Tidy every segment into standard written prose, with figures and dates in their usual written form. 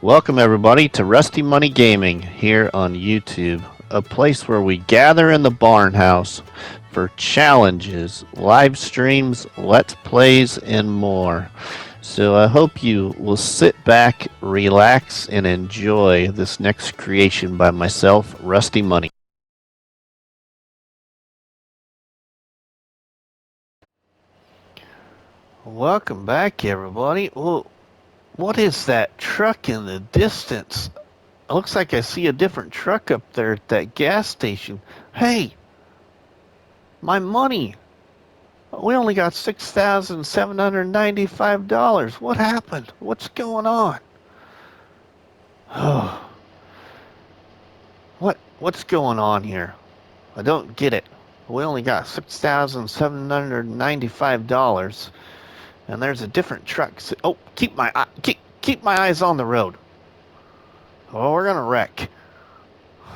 Welcome everybody to Rusty Money Gaming here on YouTube, a place where we gather in the barn house for challenges, live streams, let's plays, and more. So I hope you will sit back, relax, and enjoy this next creation by myself, Rusty Money. Welcome back everybody. Well, what is that truck in the distance? It looks like I see a different truck up there at that gas station. Hey, my money. We only got $6,795. What happened? What's going on? Oh, what's going on here? I don't get it. We only got $6,795, and there's a different truck. Oh, keep my eyes on the road. Oh, we're gonna wreck.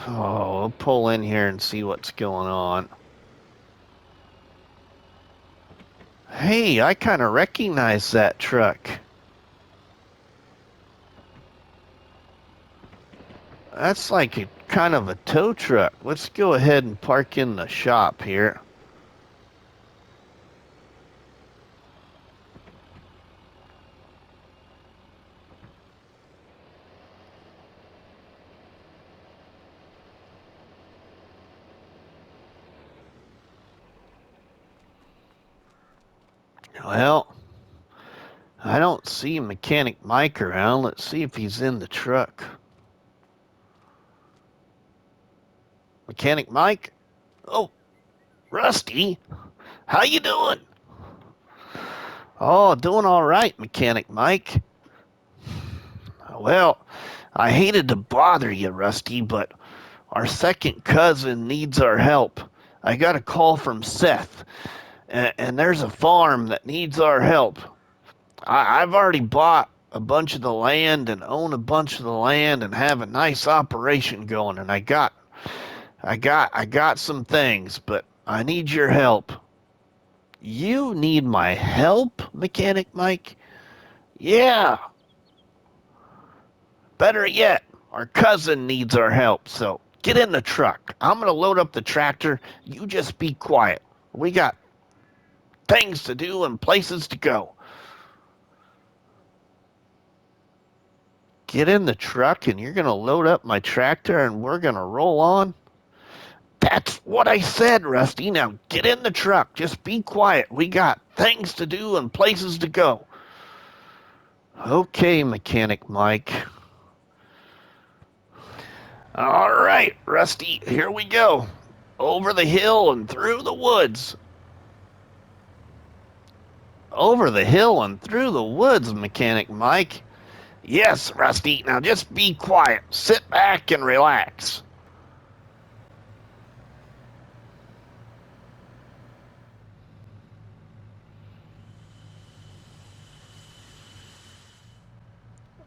Oh, we'll pull in here and see what's going on. Hey, I kind of recognize that truck. That's like a kind of a tow truck. Let's go ahead and park in the shop here. Well, I don't see Mechanic Mike around. Let's see if he's in the truck. Mechanic Mike? Oh, Rusty. How you doing? Oh, doing all right, Mechanic Mike. Well, I hated to bother you, Rusty, but our second cousin needs our help. I got a call from Seth, and there's a farm that needs our help. I've already bought a bunch of the land and own a bunch of the land and have a nice operation going, and I got some things, but I need your help. You need my help, Mechanic Mike? Yeah. Better yet, our cousin needs our help, so get in the truck. I'm going to load up the tractor. You just be quiet. We got things to do and places to go. Get in the truck and you're going to load up my tractor and we're going to roll on? That's what I said, Rusty. Now get in the truck. Just be quiet. We got things to do and places to go. Okay, Mechanic Mike. All right, Rusty, here we go. Over the hill and through the woods. Over the hill and through the woods, Mechanic Mike. Yes, Rusty. Now just be quiet. Sit back and relax.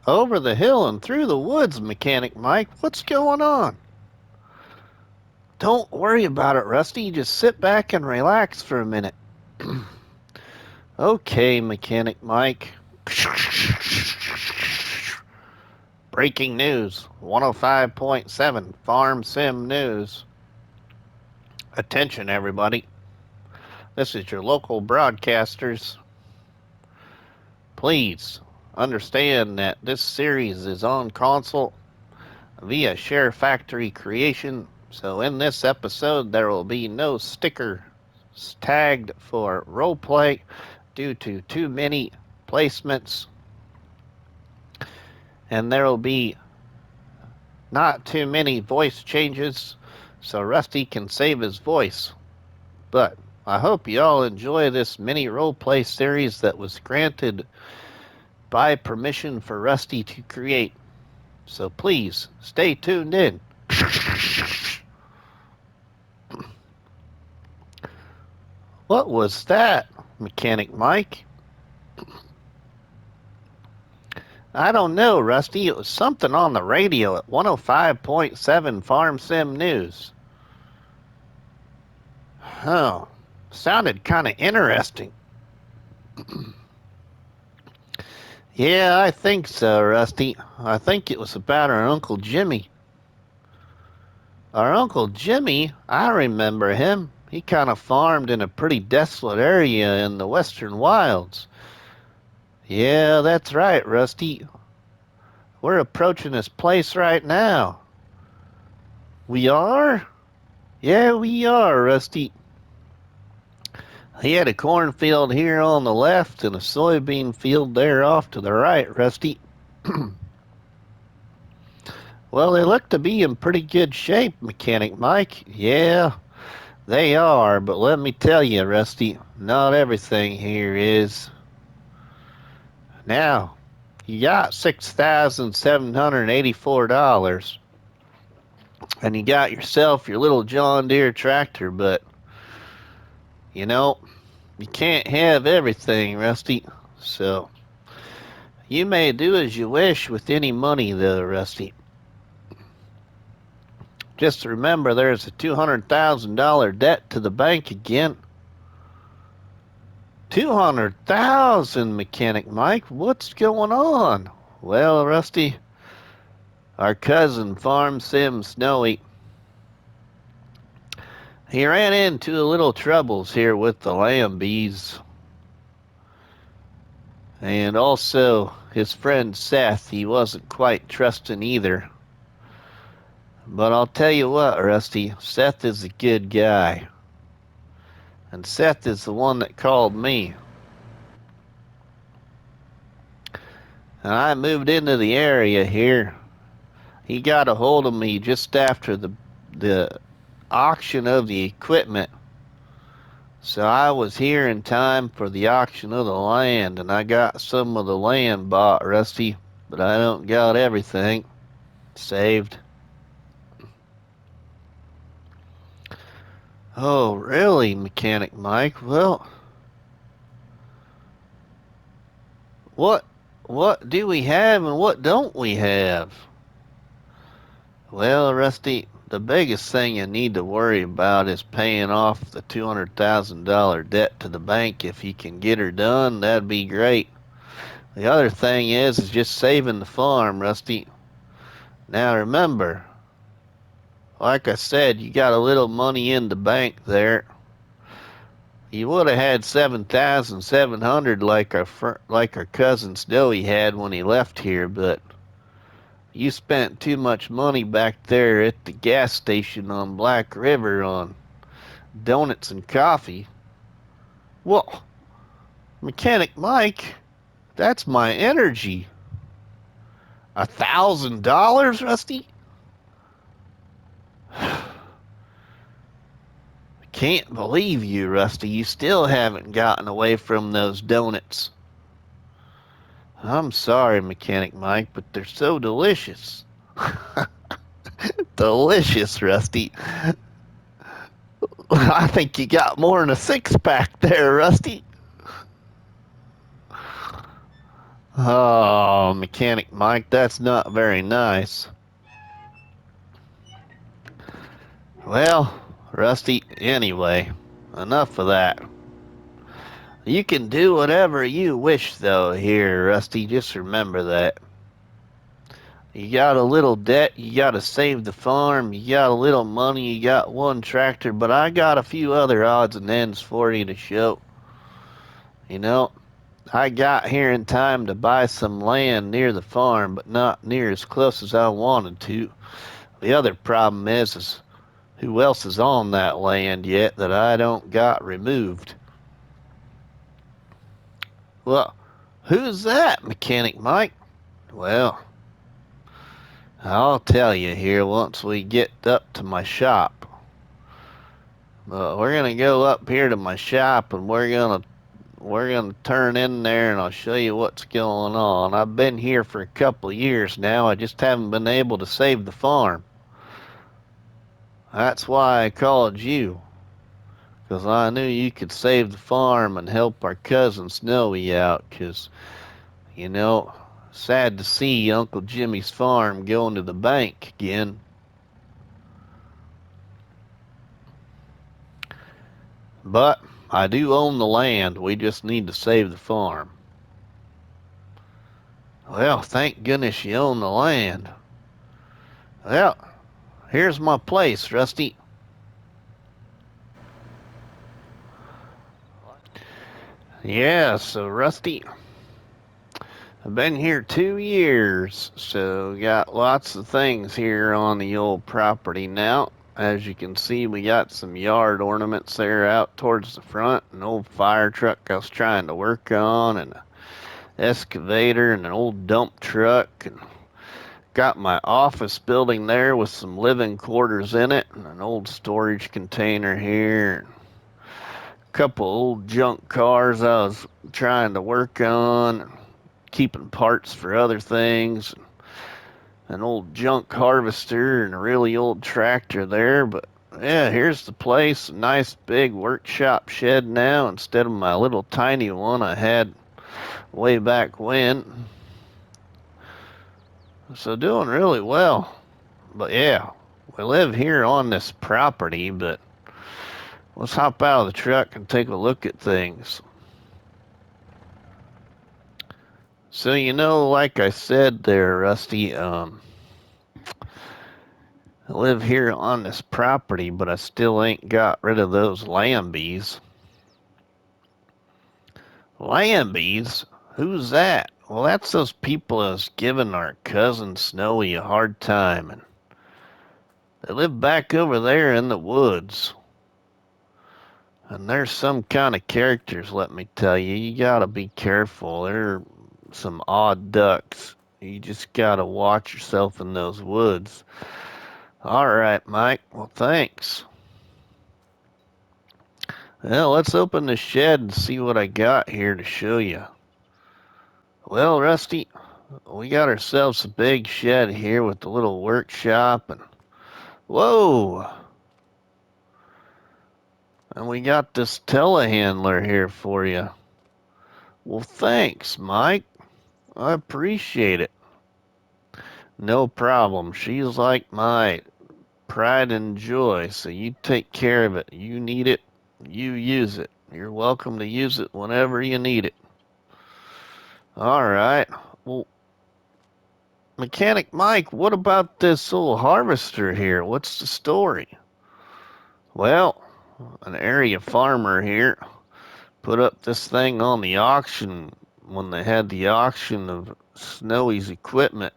Over the hill and through the woods, Mechanic Mike. What's going on? Don't worry about it, Rusty. Just sit back and relax for a minute. Okay, Mechanic Mike. Breaking news 105.7 Farm Sim News. Attention, everybody. This is your local broadcasters. Please understand that this series is on console via Share Factory Creation. So in this episode, there will be no sticker tagged for roleplay due to too many placements. And there will be not too many voice changes, so Rusty can save his voice. But I hope you all enjoy this mini roleplay series that was granted by permission for Rusty to create. So please stay tuned in. What was that, Mechanic Mike? I don't know, Rusty. It was something on the radio at 105.7 Farm Sim News. Oh, sounded kind of interesting. Yeah, I think so, Rusty. I think it was about our Uncle Jimmy. Our Uncle Jimmy, I remember him. He kind of farmed in a pretty desolate area in the Western Wilds. Yeah, that's right, Rusty. We're approaching this place right now. We are? Yeah, we are, Rusty. He had a cornfield here on the left and a soybean field there off to the right, Rusty. Well, they look to be in pretty good shape, Mechanic Mike. Yeah, they are, but let me tell you, Rusty, not everything here is. Now, you got $6,784, and you got yourself your little John Deere tractor, but, you know, you can't have everything, Rusty. So, you may do as you wish with any money, though, Rusty. Just remember there's a $200,000 debt to the bank again. 200,000, Mechanic Mike. What's going on? Well, Rusty, our cousin Farm Sim Snowy, he ran into a little troubles here with the lamb bees. And also his friend Seth, he wasn't quite trusting either. But I'll tell you what, Rusty, Seth is a good guy. And Seth is the one that called me. And I moved into the area here. He got a hold of me just after the auction of the equipment. So I was here in time for the auction of the land, and I got some of the land bought, Rusty, but I don't got everything saved. Oh, really, Mechanic Mike? Well, what what do we have and what don't we have? Well, Rusty, the biggest thing you need to worry about is paying off the $200,000 debt to the bank. If you can get her done, that'd be great. The other thing is just saving the farm, Rusty. Now remember, like I said, you got a little money in the bank there. You would have had 7,700 like our cousin Snowy had when he left here, but you spent too much money back there at the gas station on Black River on donuts and coffee. Well, Mechanic Mike, that's my energy. $1,000, Rusty? Can't believe you, Rusty. You still haven't gotten away from those donuts. I'm sorry, Mechanic Mike, but they're so delicious. Delicious, Rusty. I think you got more than a six-pack there, Rusty. Oh, Mechanic Mike, that's not very nice. Well, Rusty, anyway, enough of that. You can do whatever you wish, though, here, Rusty. Just remember that. You got a little debt, you gotta save the farm, you got a little money, you got one tractor, but I got a few other odds and ends for you to show. You know, I got here in time to buy some land near the farm, but not near as close as I wanted to. The other problem is who else is on that land yet that I don't got removed? Well, who's that, Mechanic Mike? Well, I'll tell you here once we get up to my shop. We're gonna go up here to my shop and we're gonna turn in there and I'll show you what's going on. I've been here for a couple of years now. I just haven't been able to save the farm. That's why I called you, 'cause I knew you could save the farm and help our cousin Snowy out. 'Cause you know, sad to see Uncle Jimmy's farm going to the bank again. But I do own the land. We just need to save the farm. Well, thank goodness you own the land. Well, here's my place, Rusty. Yeah, so Rusty, I've been here 2 years, so got lots of things here on the old property now. As you can see, we got some yard ornaments there out towards the front, an old fire truck I was trying to work on, and an excavator, and an old dump truck, and got my office building there with some living quarters in it, and an old storage container here, and a couple old junk cars I was trying to work on, keeping parts for other things, an old junk harvester, and a really old tractor there. But yeah, here's the place. A nice big workshop shed now instead of my little tiny one I had way back when. So doing really well. But yeah, we live here on this property, but let's hop out of the truck and take a look at things. So, like I said there, Rusty, I live here on this property, but I still ain't got rid of those lambies. Lambies? Who's that? Well, that's those people that's giving our cousin Snowy a hard time, and they live back over there in the woods. And there's some kind of characters, let me tell you. You gotta be careful. They're some odd ducks. You just gotta watch yourself in those woods. All right, Mike. Well, thanks. Well, let's open the shed and see what I got here to show you. Well, Rusty, we got ourselves a big shed here with a little workshop and whoa! And we got this telehandler here for you. Well, thanks, Mike. I appreciate it. No problem. She's like my pride and joy, so you take care of it. You need it, you use it. You're welcome to use it whenever you need it. All right. Well, Mechanic Mike, what about this old harvester here? What's the story? Well, an area farmer here put up this thing on the auction when they had the auction of Snowy's equipment.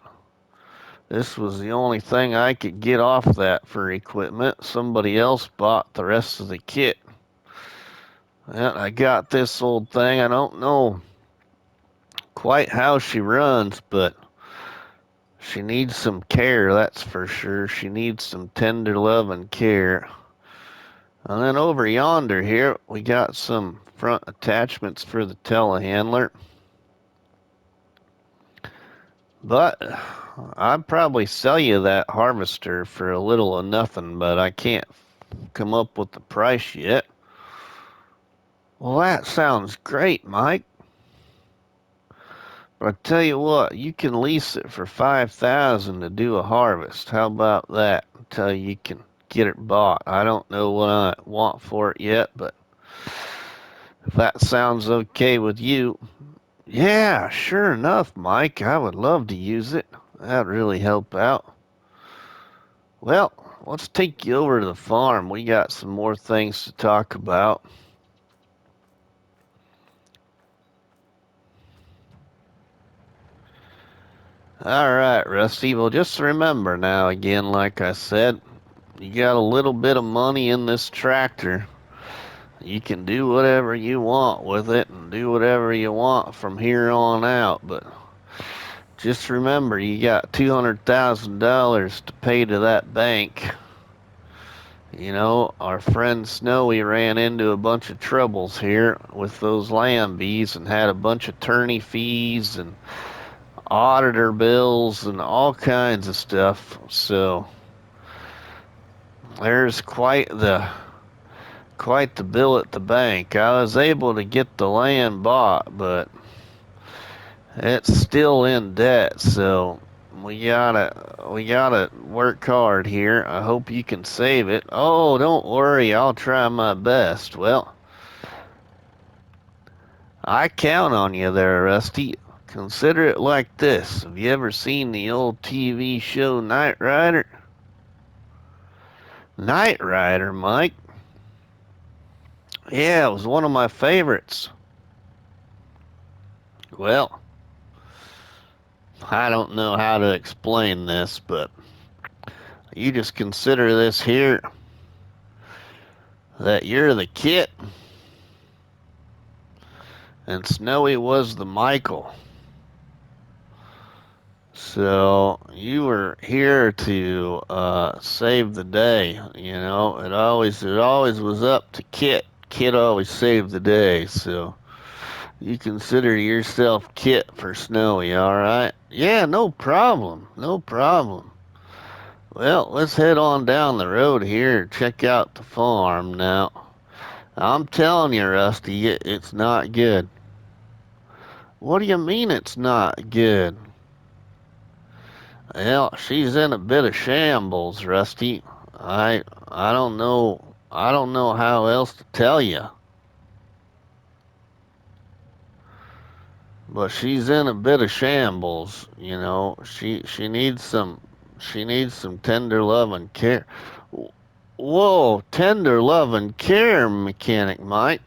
This was the only thing I could get off that for equipment. Somebody else bought the rest of the kit. And I got this old thing. I don't know quite how she runs, but she needs some care, that's for sure. She needs some tender love and care. And then over yonder here, we got some front attachments for the telehandler. But I'd probably sell you that harvester for a little of nothing, but I can't come up with the price yet. Well, that sounds great, Mike. But I tell you what, you can lease it for 5,000 to do a harvest. How about that? Until you can get it bought. I don't know what I want for it yet, but if that sounds okay with you, yeah, sure enough, Mike. I would love to use it. That'd really help out. Well, let's take you over to the farm. We got some more things to talk about. All right, Rusty. Well, just remember now, again, like I said, you got a little bit of money in this tractor. You can do whatever you want with it and do whatever you want from here on out. But just remember, you got $200,000 to pay to that bank. Our friend Snowy ran into a bunch of troubles here with those lambies and had a bunch of attorney fees and auditor bills and all kinds of stuff. So there's quite the bill at the bank. I was able to get the land bought, but it's still in debt. So we gotta work hard here. I hope you can save it. Oh, don't worry, I'll try my best. Well, I count on you there, Rusty. Consider it like this. Have you ever seen the old TV show Knight Rider? Knight Rider, Mike? Yeah, it was one of my favorites. Well, I don't know how to explain this, but you just consider this here that you're the Kit and Snowy was the Michael. So you were here to save the day. You know, it always was up to Kit. Kit always saved the day. So you consider yourself Kit for Snowy, all right? Yeah, no problem. No problem. Well, let's head on down the road here. Check out the farm now. I'm telling you, Rusty, it's not good. What do you mean it's not good? Well, she's in a bit of shambles, Rusty. I don't know. I don't know how else to tell you. But she's in a bit of shambles, you know. She needs some tender love and care. Whoa, tender love and care, Mechanic Mike.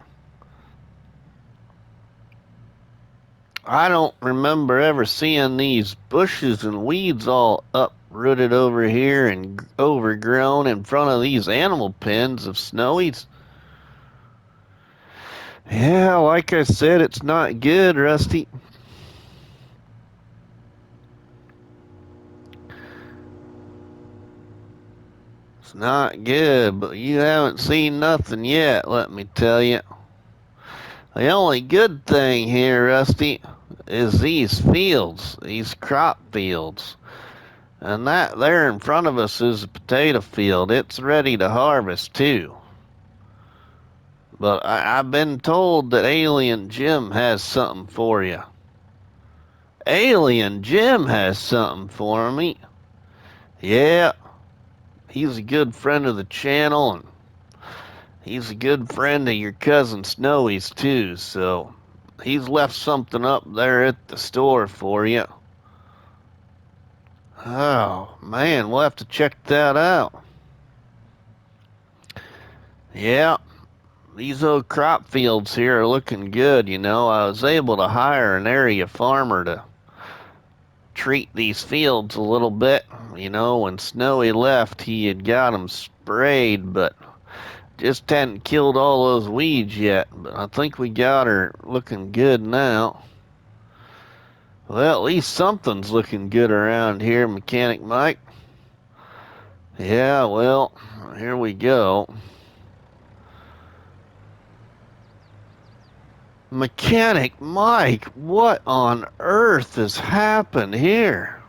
I don't remember ever seeing these bushes and weeds all uprooted over here and overgrown in front of these animal pens of Snowies. Yeah, like I said, it's not good, Rusty. It's not good, but you haven't seen nothing yet, let me tell you. The only good thing here, Rusty, is these fields, these crop fields. And that there in front of us is a potato field. It's ready to harvest, too. But I've been told that Alien Jim has something for you. Alien Jim has something for me. Yeah, he's a good friend of the channel, and he's a good friend of your cousin Snowy's, too, so he's left something up there at the store for you. Oh, man, we'll have to check that out. Yeah, these old crop fields here are looking good, you know. I was able to hire an area farmer to treat these fields a little bit. You know, when Snowy left, he had got them sprayed, but just hadn't killed all those weeds yet. But I think we got her looking good now. Well, at least something's looking good around here, Mechanic Mike. Yeah, well, here we go. Mechanic Mike, what on earth has happened here?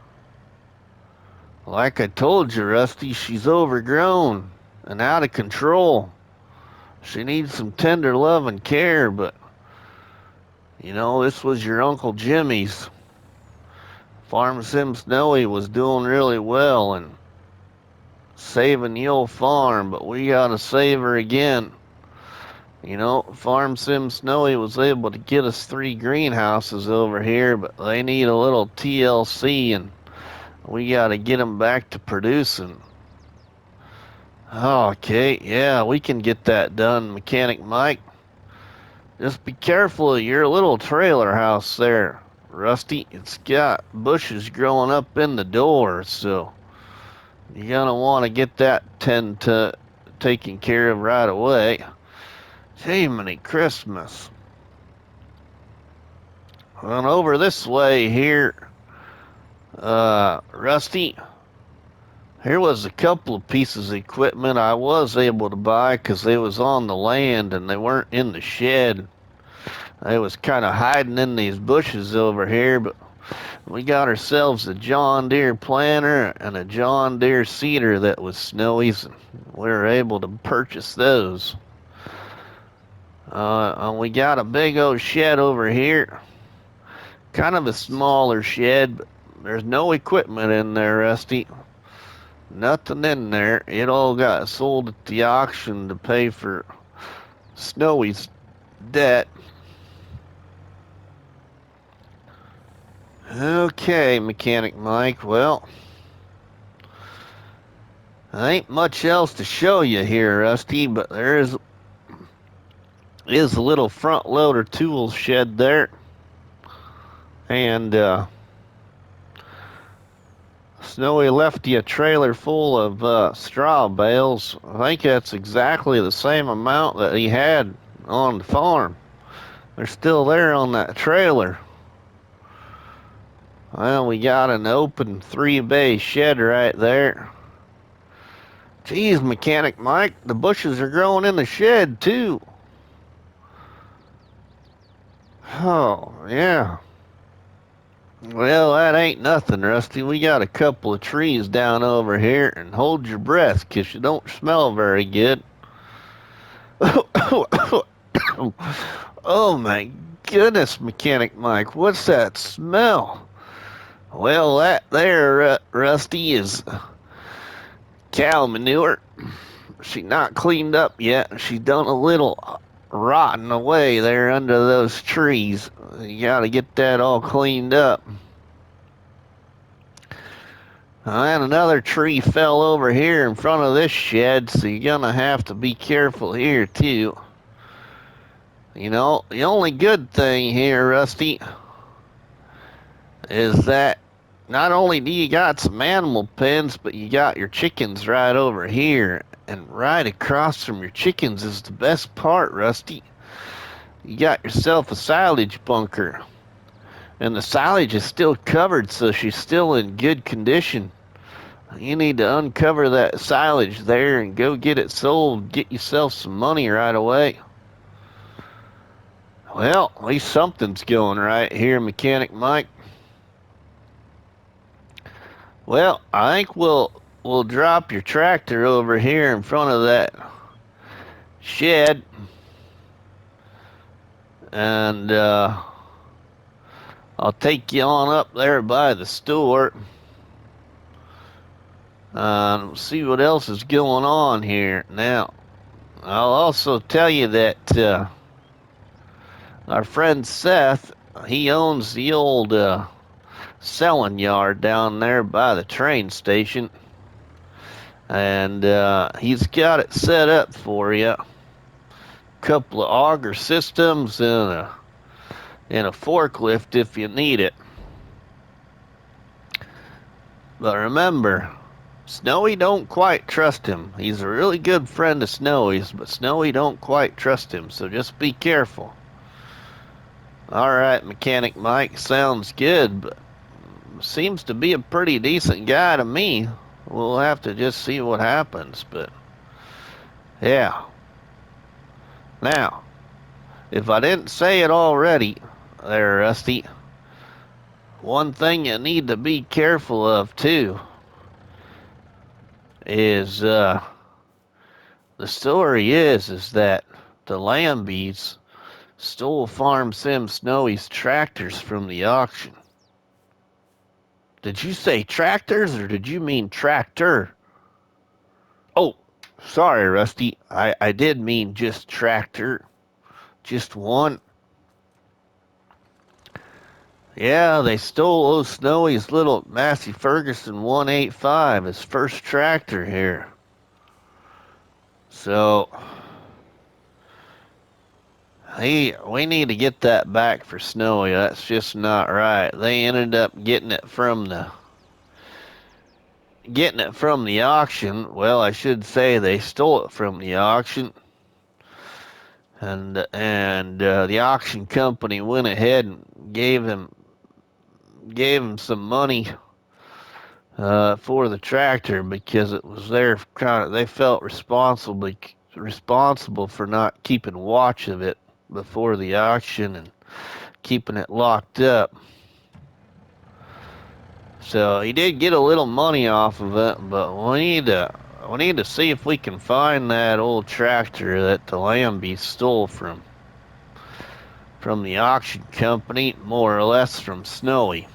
Like I told you, Rusty, she's overgrown and out of control. She needs some tender love and care, but, you know, this was your Uncle Jimmy's. Farm Sim Snowy was doing really well and saving the old farm, but we gotta save her again. You know, Farm Sim Snowy was able to get us 3 greenhouses over here, but they need a little TLC, and we gotta get them back to producing. Okay, yeah, we can get that done, Mechanic Mike. Just be careful of your little trailer house there, Rusty. It's got bushes growing up in the door, so you're gonna want to get that taken care of right away. Jiminy Christmas. Well, over this way here, Rusty, here was a couple of pieces of equipment I was able to buy because they was on the land and they weren't in the shed. They was kind of hiding in these bushes over here, but we got ourselves a John Deere planter and a John Deere seeder that was Snowy's, and we were able to purchase those. And we got a big old shed over here. Kind of a smaller shed, but there's no equipment in there, Rusty. Nothing in there. It all got sold at the auction to pay for Snowy's debt. Okay, Mechanic Mike. Well, there ain't much else to show you here, Rusty, but there is a little front loader tool shed there. And Snowy left you a trailer full of straw bales. I think that's exactly the same amount that he had on the farm. They're still there on that trailer. Well, we got an open 3-bay shed right there. Geez, Mechanic Mike, the bushes are growing in the shed, too. Oh, yeah. Well, that ain't nothing, Rusty. We got a couple of trees down over here, and hold your breath, 'cause you don't smell very good. Oh, my goodness, Mechanic Mike, what's that smell? Well, that there, Rusty, is cow manure. She not cleaned up yet. She done a little rotting away there under those trees. You gotta get that all cleaned up. And another tree fell over here in front of this shed, so you're gonna have to be careful here too. You know, the only good thing here, Rusty, is that not only do you got some animal pens, but you got your chickens right over here. And right across from your chickens is the best part, Rusty. You got yourself a silage bunker. And the silage is still covered, so she's still in good condition. You need to uncover that silage there and go get it sold. Get yourself some money right away. Well, at least something's going right here, Mechanic Mike. Well, I think we'll drop your tractor over here in front of that shed, and I'll take you on up there by the store. See what else is going on here. Now, I'll also tell you that our friend Seth, he owns the old selling yard down there by the train station. And he's got it set up for you. A couple of auger systems and a forklift if you need it. But remember, Snowy don't quite trust him. He's a really good friend of Snowy's, but Snowy don't quite trust him, so just be careful. Alright, Mechanic Mike, sounds good, but seems to be a pretty decent guy to me. We'll have to just see what happens, but yeah. Now, if I didn't say it already, there, Rusty, one thing you need to be careful of, too, is, the story is that the Lambies stole Farm Sim Snowy's tractors from the auction. Did you say tractors, or did you mean tractor? Oh, sorry, Rusty. I did mean just tractor. Just one. Yeah, they stole old Snowy's little Massey Ferguson 185, his first tractor here. So, we need to get that back for Snowy. That's just not right. They ended up getting it from the auction. Well, I should say they stole it from the auction. And the auction company went ahead and gave him some money for the tractor because it was their kind of, they felt responsible for not keeping watch of it before the auction and keeping it locked up. So he did get a little money off of it, but we need to see if we can find that old tractor that the Lambie stole from the auction company, more or less from Snowy.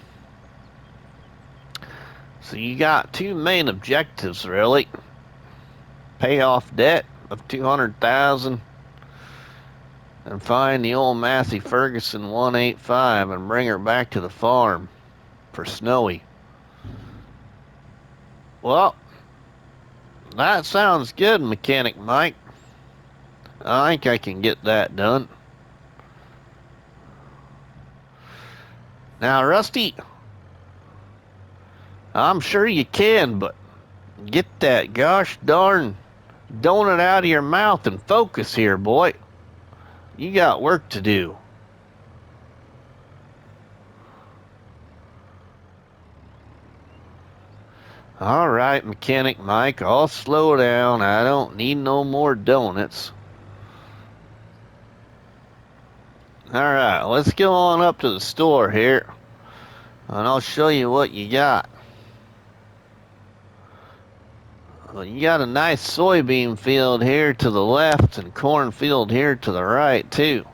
So you got two main objectives, really. Pay off debt of $200,000 and find the old Massey Ferguson 185 and bring her back to the farm. for Snowy. Well, that sounds good, Mechanic Mike. I think I can get that done. Now, Rusty, I'm sure you can, but get that gosh darn donut out of your mouth and focus here, boy. You got work to do. All right, Mechanic Mike, I'll slow down. I don't need no more donuts. All right, let's go on up to the store here, and I'll show you what you got. Well, you got a nice soybean field here to the left and cornfield here to the right, too.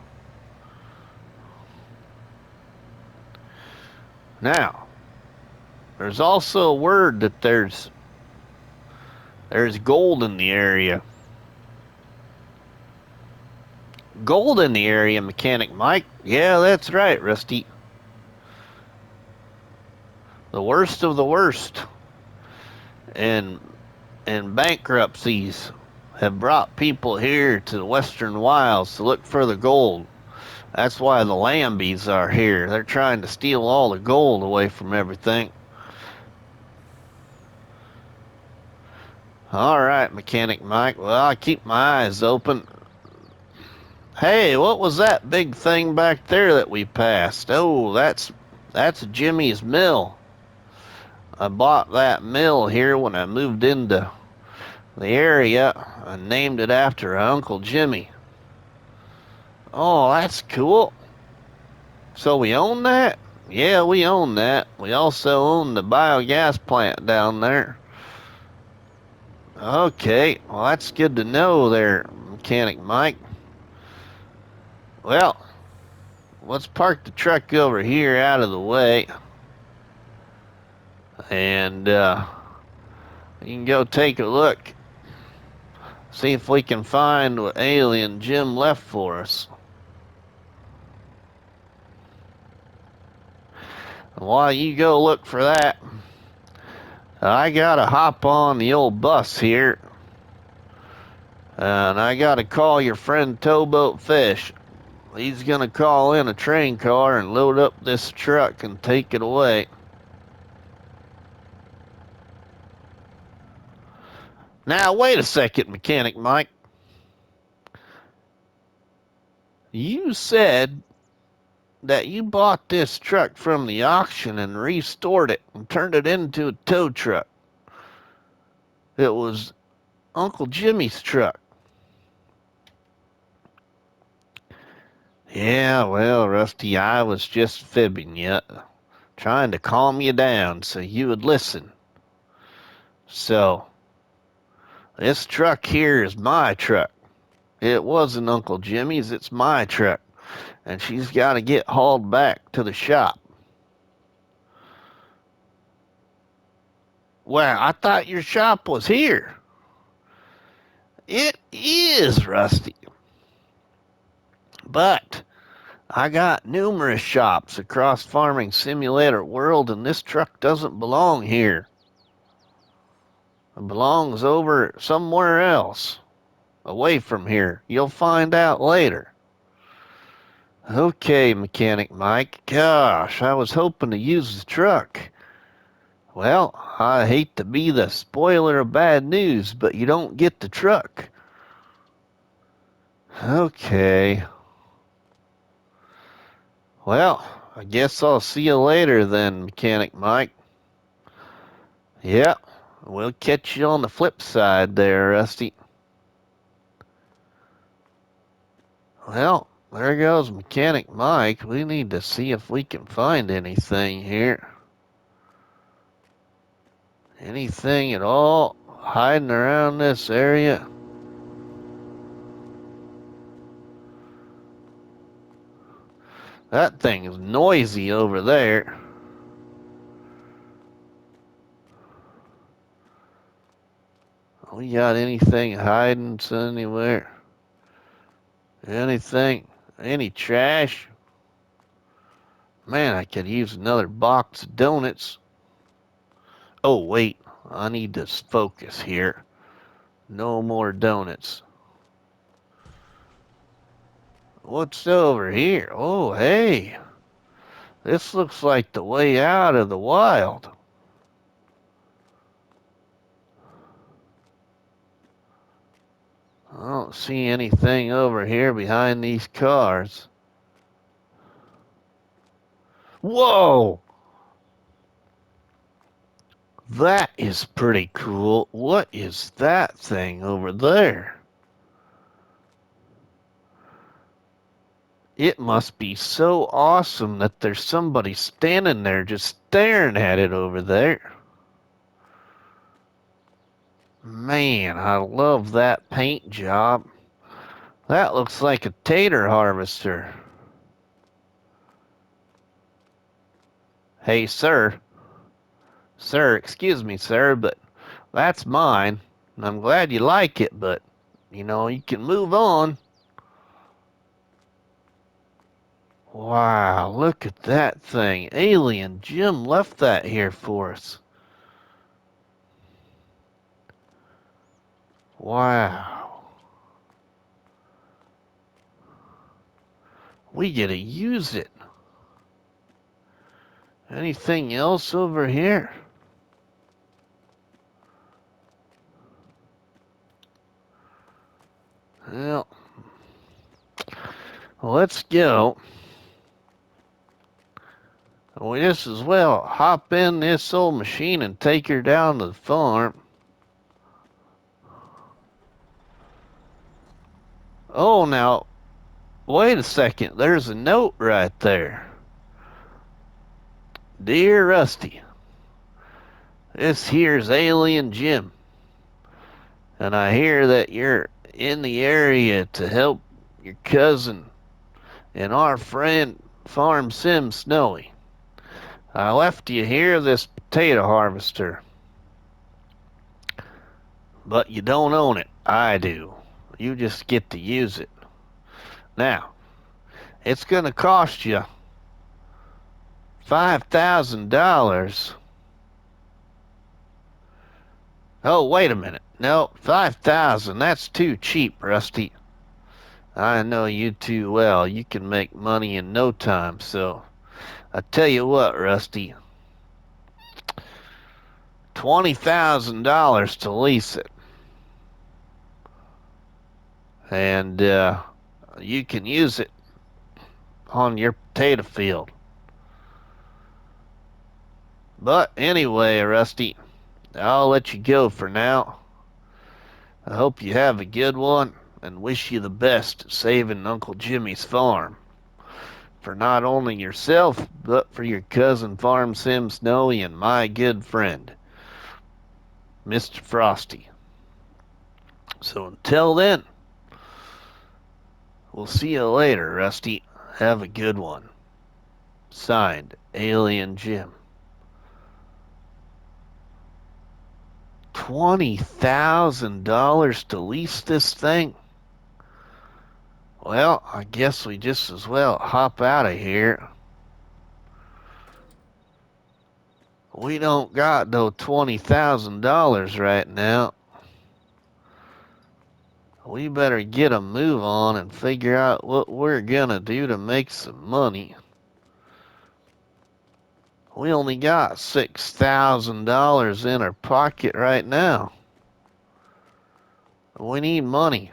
Now, there's also word that there's gold in the area. Gold in the area, Mechanic Mike. Yeah, that's right, Rusty. The worst of the worst. And bankruptcies have brought people here to the Western Wilds to look for the gold. That's why the Lambies are here. They're trying to steal all the gold away from everything. All right, Mechanic Mike. Well, I keep my eyes open. Hey, what was that big thing back there that we passed? Oh, that's Jimmy's mill. I bought that mill here when I moved into the area. I named it after Uncle Jimmy. Oh, that's cool. So we own that? Yeah, we own that. We also own the biogas plant down there. Okay, well, that's good to know there, Mechanic Mike. Well, let's park the truck over here out of the way. And you can go take a look. See if we can find what alien Jim left for us. And while you go look for that, I gotta hop on the old bus here. And I gotta call your friend Towboat Fish. He's gonna call in a train car and load up this truck and take it away. Now, wait a second, Mechanic Mike. You said that you bought this truck from the auction and restored it and turned it into a tow truck. It was Uncle Jimmy's truck. Yeah, well, Rusty, I was just fibbing you, trying to calm you down so you would listen. So, this truck here is my truck. It wasn't Uncle Jimmy's, it's my truck. And she's got to get hauled back to the shop. Well, I thought your shop was here. It is, Rusty. But I got numerous shops across Farming Simulator World, and this truck doesn't belong here. It belongs over somewhere else, away from here. You'll find out later. Okay, Mechanic Mike. Gosh, I was hoping to use the truck. Well, I hate to be the spoiler of bad news, but you don't get the truck. Okay. Well, I guess I'll see you later then, Mechanic Mike. Yeah, we'll catch you on the flip side there, Rusty. Well, there goes Mechanic Mike. We need to see if we can find anything here. Anything at all hiding around this area? That thing is noisy over there. We got anything hiding anywhere? Anything? Any trash? Man, I could use another box of donuts. Oh, wait. I need to focus here. No more donuts. What's over here? Oh, hey. This looks like the way out of the wild. I don't see anything over here behind these cars. Whoa! That is pretty cool. What is that thing over there? It must be so awesome that there's somebody standing there just staring at it over there. Man, I love that paint job. That looks like a tater harvester. Hey, sir. Sir, excuse me, sir, but that's mine. And I'm glad you like it, but, you can move on. Wow, look at that thing. Alien Jim left that here for us. Wow. We get to use it. Anything else over here? Well, let's go. We just as well hop in this old machine and take her down to the farm. Oh, now, wait a second. There's a note right there. Dear Rusty, this here's Alien Jim, and I hear that you're in the area to help your cousin and our friend Farm Sim Snowy. I left you here this potato harvester, but you don't own it. I do. You just get to use it. Now, it's going to cost you $5,000. Oh, wait a minute. No, 5,000. That's too cheap, Rusty. I know you too well. You can make money in no time, so I tell you what, Rusty. $20,000 to lease it. And you can use it on your potato field. But anyway, Rusty, I'll let you go for now. I hope you have a good one and wish you the best saving Uncle Jimmy's farm. For not only yourself, but for your cousin Farm Sim Snowy and my good friend, Mr. Frosty. So until then, we'll see you later, Rusty. Have a good one. Signed, Alien Jim. $20,000 to lease this thing? Well, I guess we just as well hop out of here. We don't got no $20,000 right now. We better get a move on and figure out what we're gonna do to make some money. We only got $6,000 in our pocket right now. We need money.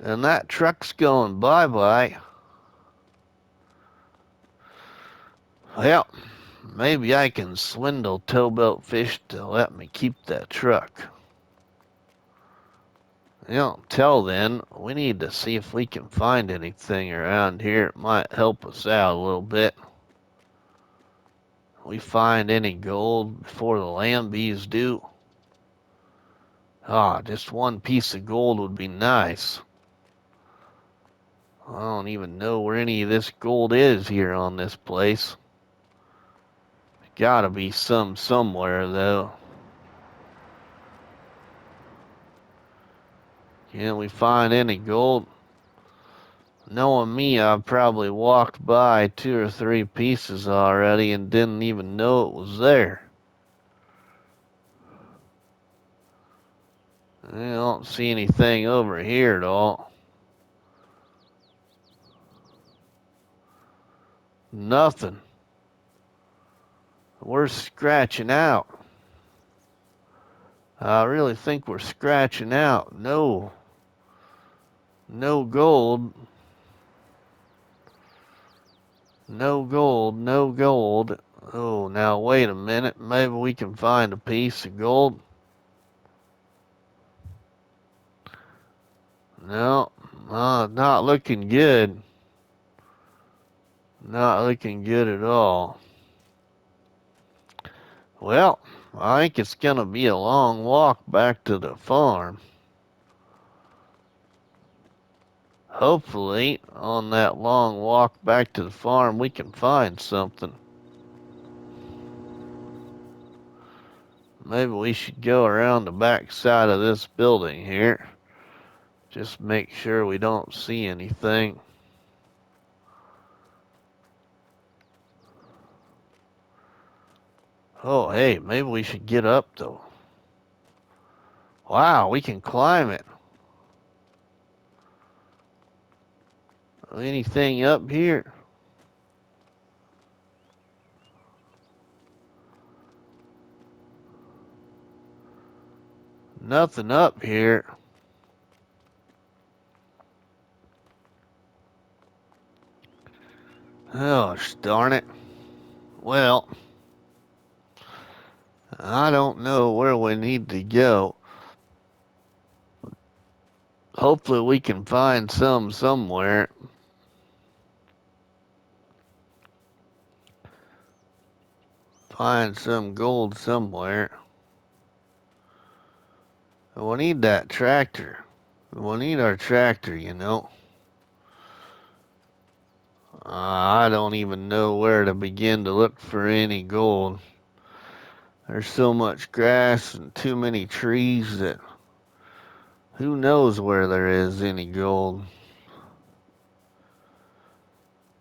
And that truck's going bye-bye. Well, maybe I can swindle Towbelt Fish to let me keep that truck. Till then, we need to see if we can find anything around here. It might help us out a little bit. We find any gold before the land bees do. Just one piece of gold would be nice. I don't even know where any of this gold is here on this place. Gotta be some somewhere, though. Can we find any gold? Knowing me, I've probably walked by 2 or 3 pieces already and didn't even know it was there. I don't see anything over here at all. Nothing. We're scratching out. I really think we're scratching out. No. No gold. No gold. No gold. Oh, now wait a minute. Maybe we can find a piece of gold. No. Not looking good. Not looking good at all. Well, I think it's going to be a long walk back to the farm. Hopefully, on that long walk back to the farm, we can find something. Maybe we should go around the back side of this building here. Just make sure we don't see anything. Oh, hey, maybe we should get up, though. Wow, we can climb it. Anything up here? Nothing up here. Oh, darn it. Well, I don't know where we need to go. Hopefully we can find some somewhere. Find some gold somewhere. We'll need that tractor. We'll need our tractor, you know. I don't even know where to begin to look for any gold. There's so much grass and too many trees that who knows where there is any gold.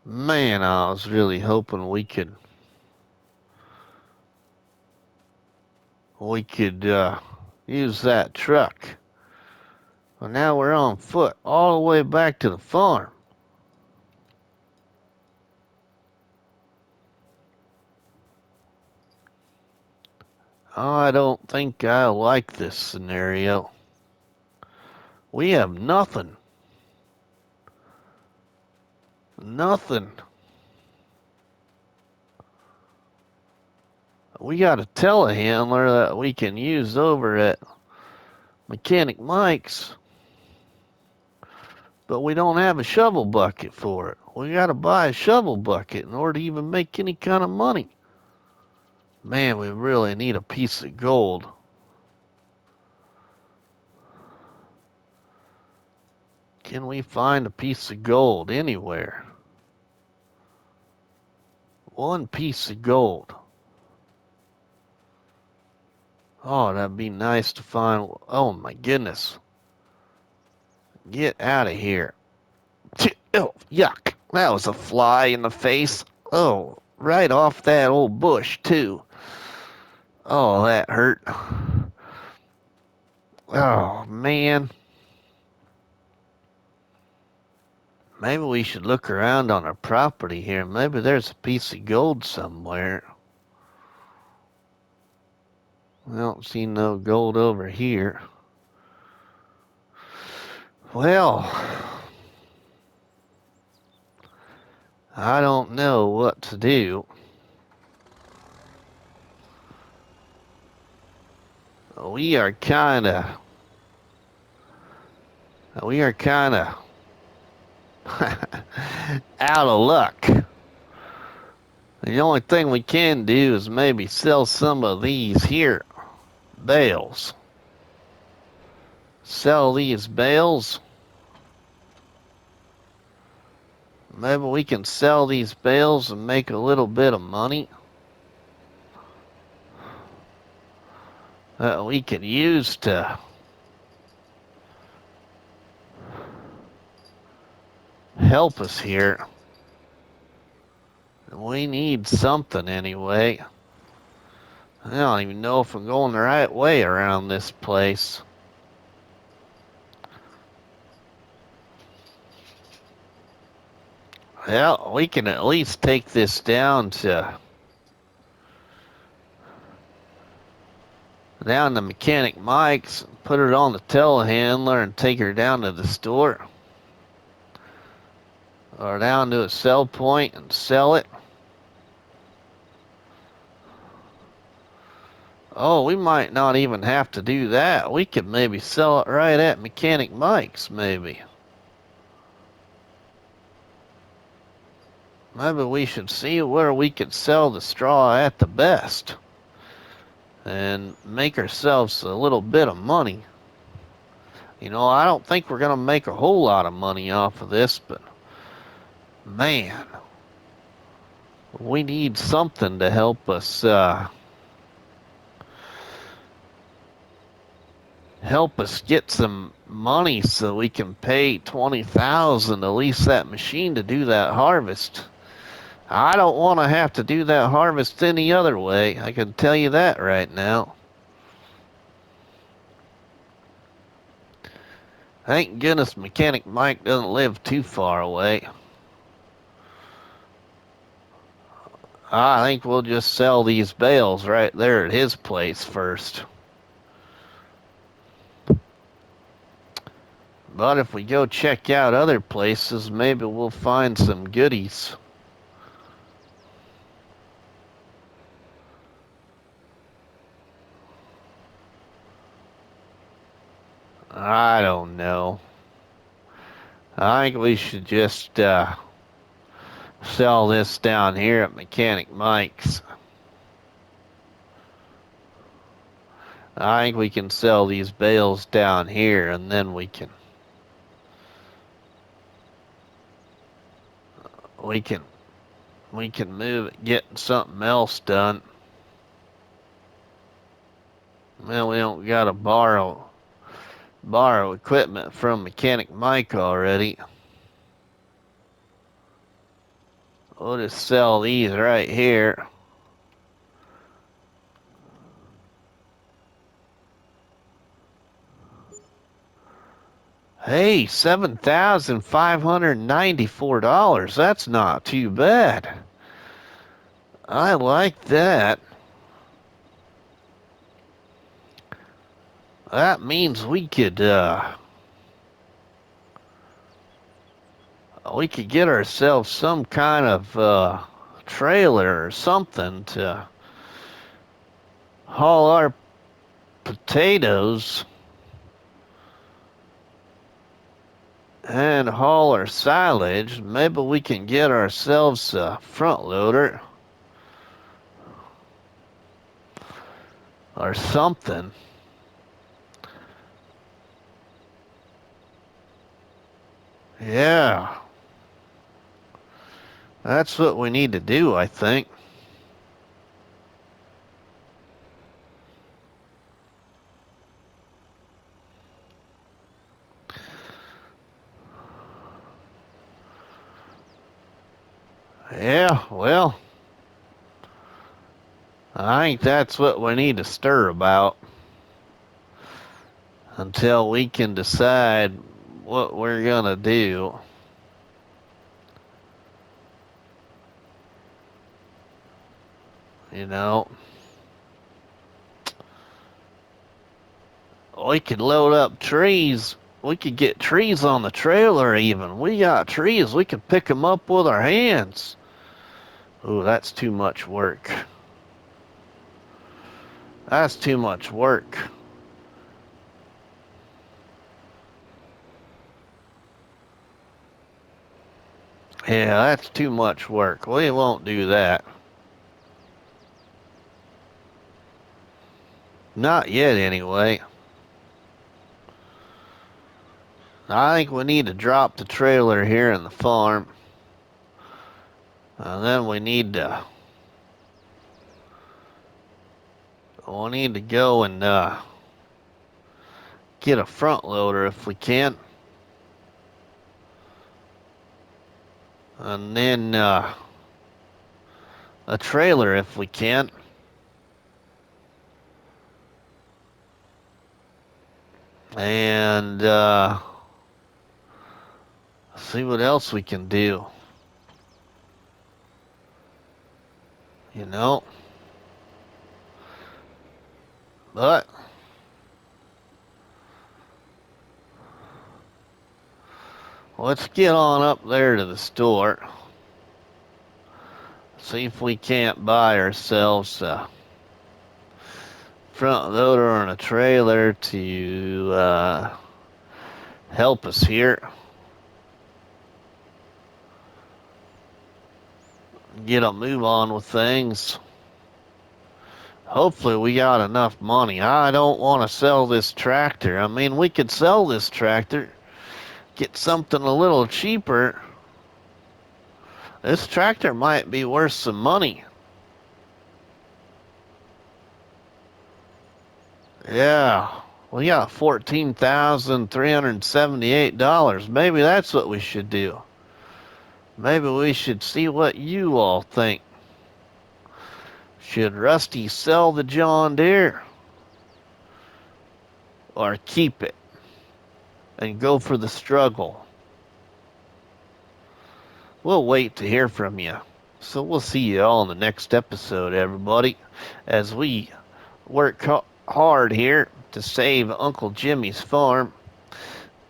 Man, I was really hoping we could use that truck. Well, now we're on foot all the way back to the farm. I don't think I like this scenario. We have nothing. Nothing. We got a telehandler that we can use over at Mechanic Mike's, but we don't have a shovel bucket for it. We got to buy a shovel bucket in order to even make any kind of money. Man, we really need a piece of gold. Can we find a piece of gold anywhere? One piece of gold. Oh, that'd be nice to find. Oh my goodness. Get out of here. Oh, yuck. That was a fly in the face. Oh, right off that old bush, too. Oh, that hurt. Oh, man. Maybe we should look around on our property here. Maybe there's a piece of gold somewhere. I don't see no gold over here. Well, I don't know what to do. We are kinda out of luck. The only thing we can do is maybe sell some of these here bales. Sell these bales. Maybe we can sell these bales and make a little bit of money that we could use to help us here. We need something anyway. I don't even know if I'm going the right way around this place. Well, we can at least take this down to Mechanic Mike's, put it on the telehandler and take her down to the store. Or down to a sell point and sell it. Oh, we might not even have to do that. We could maybe sell it right at Mechanic Mike's, maybe. Maybe we should see where we could sell the straw at the best. And make ourselves a little bit of money. You know, I don't think we're going to make a whole lot of money off of this, but man, we need something to help us get some money so we can pay $20,000 to lease that machine to do that harvest. I don't want to have to do that harvest any other way. I can tell you that right now. Thank goodness Mechanic Mike doesn't live too far away. I think we'll just sell these bales right there at his place first. But if we go check out other places, maybe we'll find some goodies. I don't know. I think we should just sell this down here at Mechanic Mike's. I think we can sell these bales down here, and then we can move it, getting something else done. Well, we don't gotta borrow equipment from Mechanic Mike already. We'll just sell these right here. Hey, $7,594. That's not too bad. I like that. That means we could get ourselves some kind of trailer or something to haul our potatoes and haul our silage. Maybe we can get ourselves a front loader or something. Yeah. That's what we need to do, I think. Yeah, well, I think that's what we need to stir about until we can decide what we're gonna do. You know, we could load up trees. We could get trees on the trailer even. We got trees. We could pick them up with our hands. Ooh, that's too much work. That's too much work. Yeah, that's too much work. We won't do that. Not yet, anyway. I think we need to drop the trailer here in the farm. And then we need to go and get a front loader if we can. And then a trailer if we can. And see what else we can do. You know? But let's get on up there to the store. See if we can't buy ourselves a front loader and a trailer to help us here. Get a move on with things. Hopefully we got enough money. I don't want to sell this tractor. I mean, we could sell this tractor, get something a little cheaper. This tractor might be worth some money. Yeah, we got $14,378. Maybe that's what we should do. Maybe we should see what you all think. Should Rusty sell the John Deere or keep it and go for the struggle? We'll wait to hear from you. So we'll see you all in the next episode, everybody, as we work hard here to save Uncle Jimmy's farm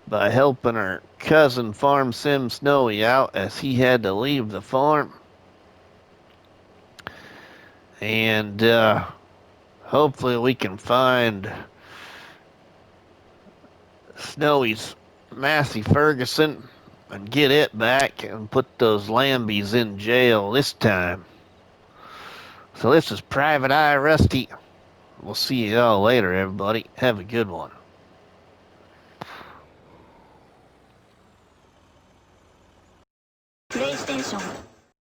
by helping our cousin Farm Sim Snowy out as he had to leave the farm. And hopefully we can find Snowy's Massey Ferguson and get it back and put those Lambies in jail this time. So this is Private Eye Rusty. We'll see you all later, everybody. Have a good one. PlayStation